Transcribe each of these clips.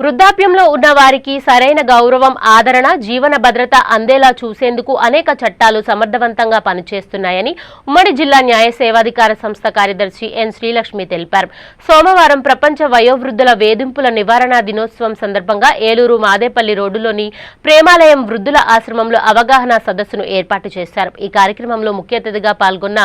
వృద్ధాప్యంలో ఉన్న వారికి సరైన గౌరవం, ఆదరణ, జీవన భద్రత అందేలా చూసేందుకు అనేక చట్టాలు సమర్థవంతంగా పనిచేస్తున్నాయని ఉమ్మడి జిల్లా న్యాయ సేవాధికార సంస్థ కార్యదర్శి ఎన్ శ్రీలక్ష్మి తెలిపారు. సోమవారం ప్రపంచ వయోవృద్ధుల వేధింపుల నివారణ దినోత్సవం సందర్భంగా ఏలూరు మాదేపల్లి రోడ్డులోని ప్రేమాలయం వృద్ధుల ఆశ్రమంలో అవగాహన సదస్సును ఏర్పాటు చేశారు. ఈ కార్యక్రమంలో ముఖ్య అతిథిగా పాల్గొన్న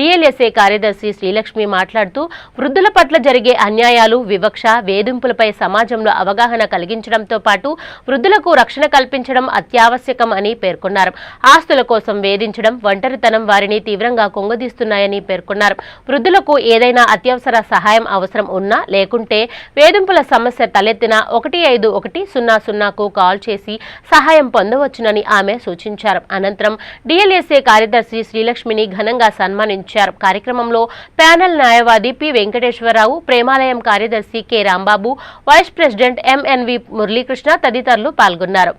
డిఎల్ఎస్ఏ కార్యదర్శి శ్రీలక్ష్మి మాట్లాడుతూ వృద్ధుల పట్ల జరిగే అన్యాయాలు, వివక్ష, వేధింపులపై సమాజంలో అవగాహన కలిగించడంతో పాటు వృద్ధులకు రక్షణ కల్పించడం అత్యావశ్యకం అని పేర్కొన్నారు. ఆస్తుల కోసం వేధించడం, ఒంటరితనం వారిని తీవ్రంగా కుంగదీస్తున్నాయని పేర్కొన్నారు. వృద్ధులకు ఏదైనా అత్యవసర సహాయం అవసరం ఉన్నా లేకుంటే వేధింపుల సమస్య తలెత్తినా 15100కు కాల్ చేసి సహాయం పొందవచ్చునని ఆమె సూచించారు. అనంతరం డిఎల్ఎస్ఏ కార్యదర్శి శ్రీలక్ష్మిని ఘనంగా సన్మానించారు. కార్యక్రమంలో ప్యానెల్ న్యాయవాది పి వెంకటేశ్వరరావు, ప్రేమాలయం కార్యదర్శి K Rambabu, vice president MNV Muralikrishna తదితరులు పాల్గొన్నారు.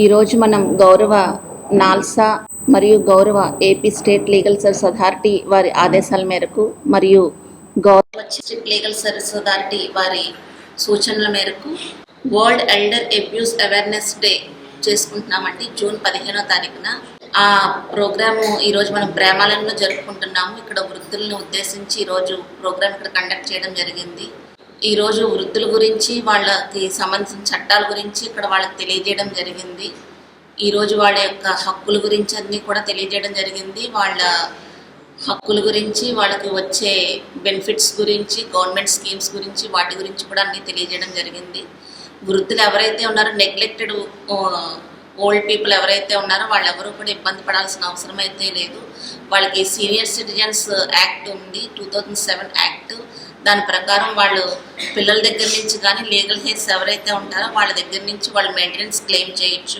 ఈరోజు మనం గౌరవ నాల్సా మరియు గౌరవ AP state legal service authority వారి ఆదేశాల మేరకు మరియు గౌరవ డిస్ట్రిక్ట్ లీగల్ సర్వీస్ అథారిటీ వారి సూచనల మేరకు world elder abuse awareness day చేసుకుంటున్నామండి. జూన్ 15వ తారీఖున ఆ ప్రోగ్రాము ఈరోజు మనం ప్రేమాలయంలో జరుపుకుంటున్నాము. ఇక్కడ వృద్ధులను ఉద్దేశించి ఈరోజు ప్రోగ్రామ్ ఇక్కడ కండక్ట్ చేయడం జరిగింది. ఈరోజు వృద్ధుల గురించి, వాళ్ళకి సంబంధించిన చట్టాల గురించి ఇక్కడ వాళ్ళకి తెలియజేయడం జరిగింది. ఈరోజు వాళ్ళ యొక్క హక్కుల గురించి అన్నీ కూడా తెలియజేయడం జరిగింది. వాళ్ళ హక్కుల గురించి, వాళ్ళకి వచ్చే బెనిఫిట్స్ గురించి, గవర్నమెంట్ స్కీమ్స్ గురించి, వాటి గురించి కూడా అన్నీ తెలియజేయడం జరిగింది. వృద్ధులు ఎవరైతే ఉన్నారో, నెగ్లెక్టెడ్ ఓల్డ్ పీపుల్ ఎవరైతే ఉన్నారో వాళ్ళెవరూ కూడా ఇబ్బంది పడాల్సిన అవసరం అయితే లేదు. వాళ్ళకి సీనియర్ సిటిజన్స్ యాక్ట్ ఉంది, 2007 యాక్ట్. దాని ప్రకారం వాళ్ళు పిల్లల దగ్గర నుంచి కానీ లీగల్ హెయిర్స్ ఎవరైతే ఉంటారో వాళ్ళ దగ్గర నుంచి వాళ్ళు మెయింటెనెన్స్ క్లెయిమ్ చేయొచ్చు.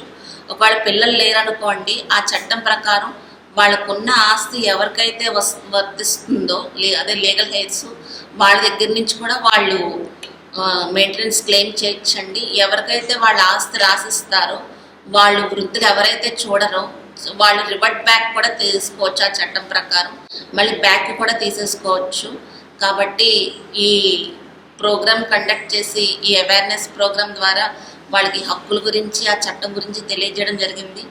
ఒకవేళ పిల్లలు లేరనుకోండి, ఆ చట్టం ప్రకారం వాళ్ళకున్న ఆస్తి ఎవరికైతే వర్తిస్తుందో అదే లీగల్ హెయిర్స్ వాళ్ళ దగ్గర నుంచి కూడా వాళ్ళు మెయింటెనెన్స్ క్లెయిమ్ చేయొచ్చండి. ఎవరికైతే వాళ్ళ ఆస్తి రాసిస్తారో వాళ్ళు వృద్ధులు ఎవరైతే చూడరో వాళ్ళు రివర్ట్ బ్యాక్ కూడా తీసుకోవచ్చు. ఆ చట్టం ప్రకారం మళ్ళీ బ్యాక్ కూడా తీసేసుకోవచ్చు. కాబట్టి ఈ ప్రోగ్రామ్ కండక్ట్ చేసి ఈ అవేర్నెస్ ప్రోగ్రామ్ ద్వారా వాళ్ళకి హక్కుల గురించి, ఆ చట్టం గురించి తెలియజేయడం జరిగింది.